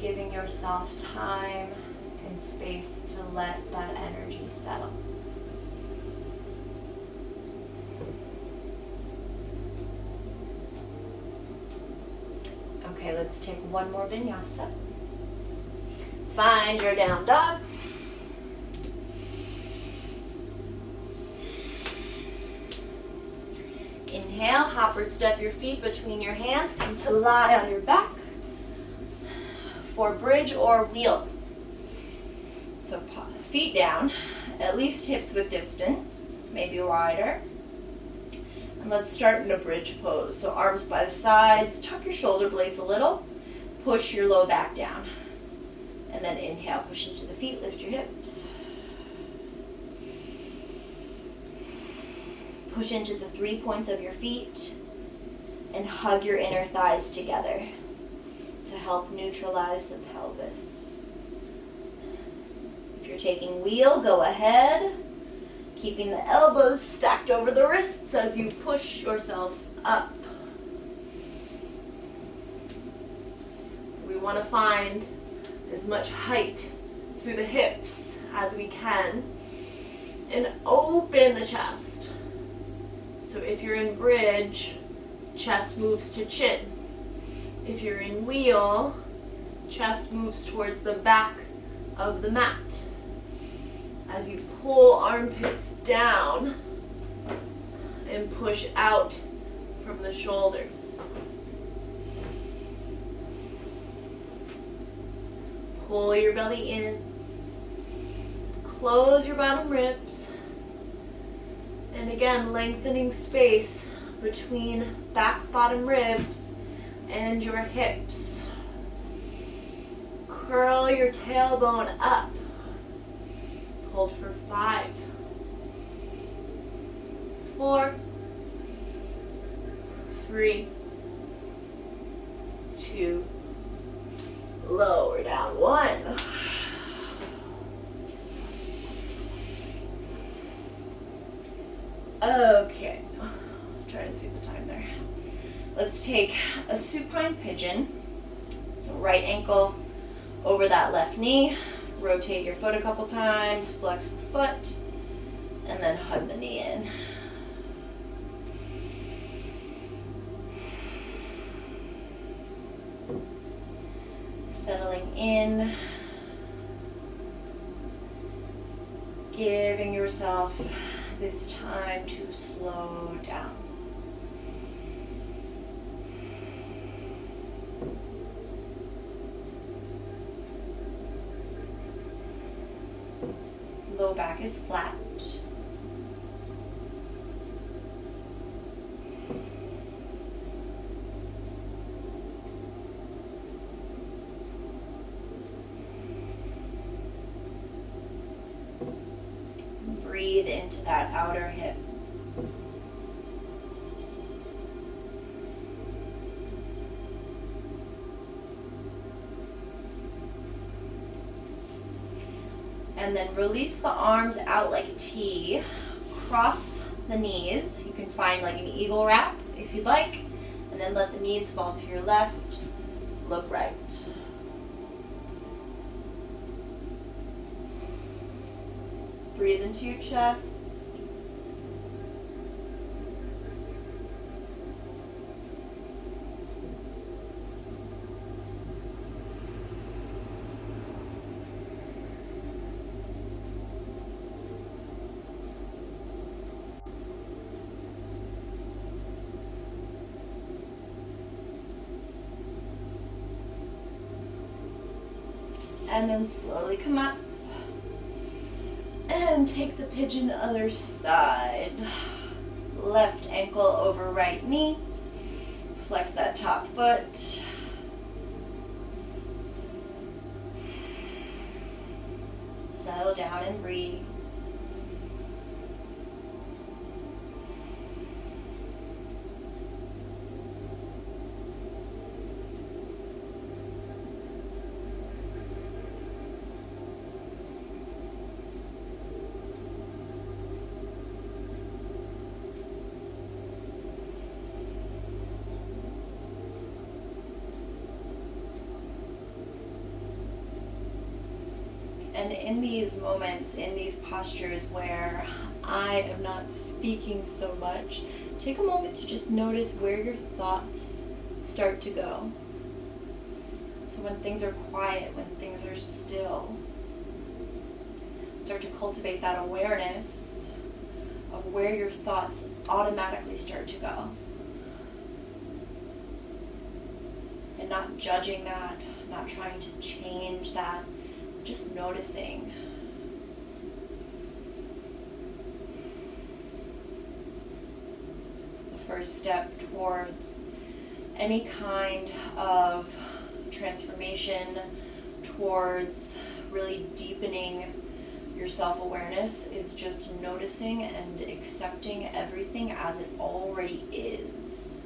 Giving yourself time and space to let that energy settle. Okay, let's take one more vinyasa. Find your down dog. Inhale, hop or step your feet between your hands. Come to lie on your back for bridge or wheel. So feet down, at least hips width distance, maybe wider. And let's start in a bridge pose. So arms by the sides, tuck your shoulder blades a little, push your low back down. And then inhale, push into the feet, lift your hips. Push into the 3 points of your feet and hug your inner thighs together to help neutralize the pelvis. If you're taking wheel, go ahead, keeping the elbows stacked over the wrists as you push yourself up. So we want to find as much height through the hips as we can and open the chest. So if you're in bridge, chest moves to chin. If you're in wheel, chest moves towards the back of the mat. As you pull armpits down and push out from the shoulders. Pull your belly in. Close your bottom ribs. And again, lengthening space between back bottom ribs and your hips. Curl your tailbone up. Hold for 5, 4, 3, 2, lower down 1. Okay, try to see the time there. Let's take a supine pigeon. So right ankle over that left knee. Rotate your foot a couple times, flex the foot, and then hug the knee in. Settling in. Giving yourself this time to slow down. Low back is flat. Breathe into that outer hip. And then release the arms out like a T. Cross the knees. You can find like an eagle wrap if you'd like. And then let the knees fall to your left. Look right. Breathe into your chest. And then slowly come up. And take the pigeon other side. Left ankle over right knee. Flex that top foot. Settle down and breathe. And in these moments, in these postures where I am not speaking so much, take a moment to just notice where your thoughts start to go. So when things are quiet, when things are still, start to cultivate that awareness of where your thoughts automatically start to go. And not judging that, not trying to change that, just noticing. The first step towards any kind of transformation, towards really deepening your self-awareness, is just noticing and accepting everything as it already is.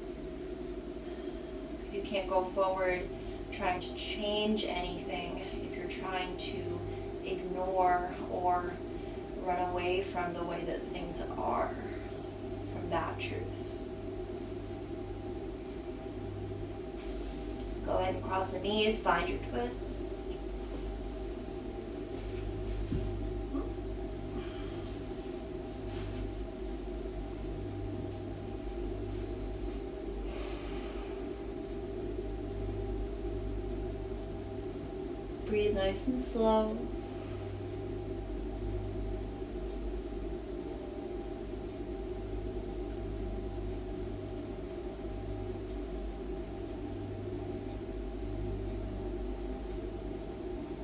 Because you can't go forward trying to change anything if you're trying to ignore or run away from the way that things are, from that truth. Go ahead and cross the knees, find your twist. Breathe nice and slow.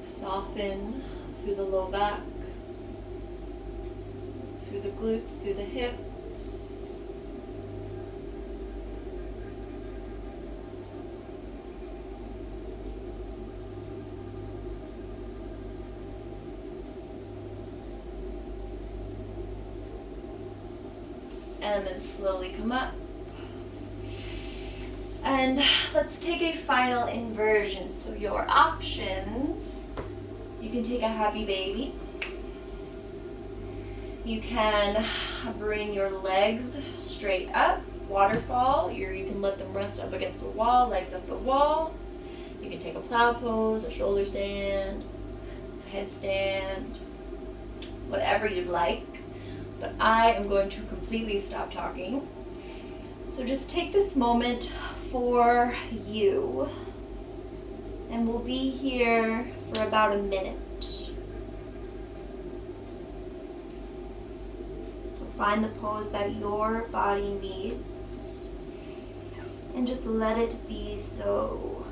Soften through the low back, through the glutes, through the hips. And then slowly come up. And let's take a final inversion. So your options, you can take a happy baby. You can bring your legs straight up, waterfall. You can let them rest up against the wall, legs up the wall. You can take a plow pose, a shoulder stand, a headstand, whatever you'd like. But I am going to completely stop talking. So just take this moment for you. And we'll be here for about a minute. So find the pose that your body needs. And just let it be so.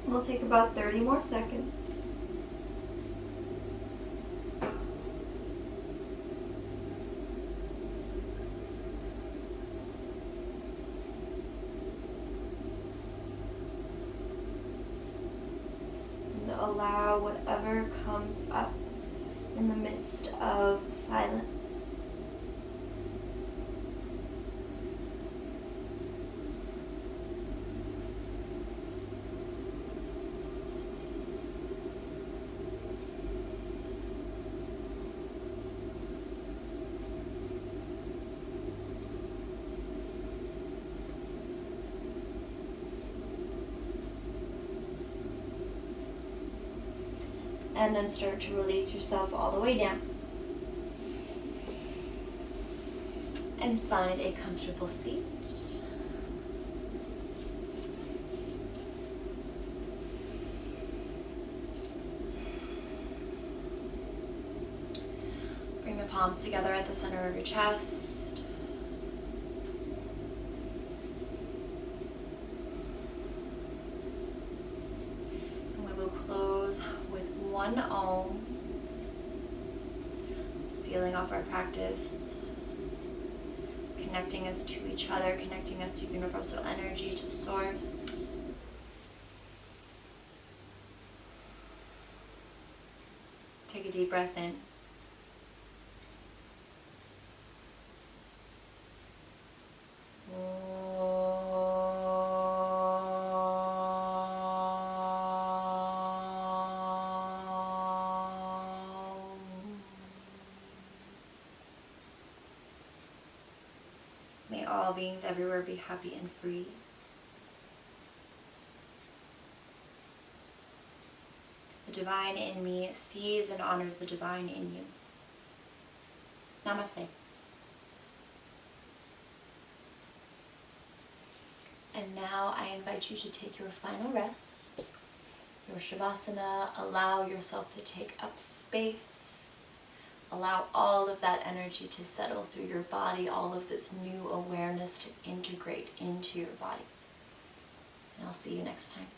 We'll take about 30 more seconds. whatever comes up in the midst of silence. And then start to release yourself all the way down. And find a comfortable seat. Bring the palms together at the center of your chest. And we will close with one Om, sealing off our practice, connecting us to each other, connecting us to universal energy, to source. Take a deep breath in. May all beings everywhere be happy and free. The divine in me sees and honors the divine in you. Namaste. And now I invite you to take your final rest, your Shavasana. Allow yourself to take up space. Allow all of that energy to settle through your body, all of this new awareness to integrate into your body. And I'll see you next time.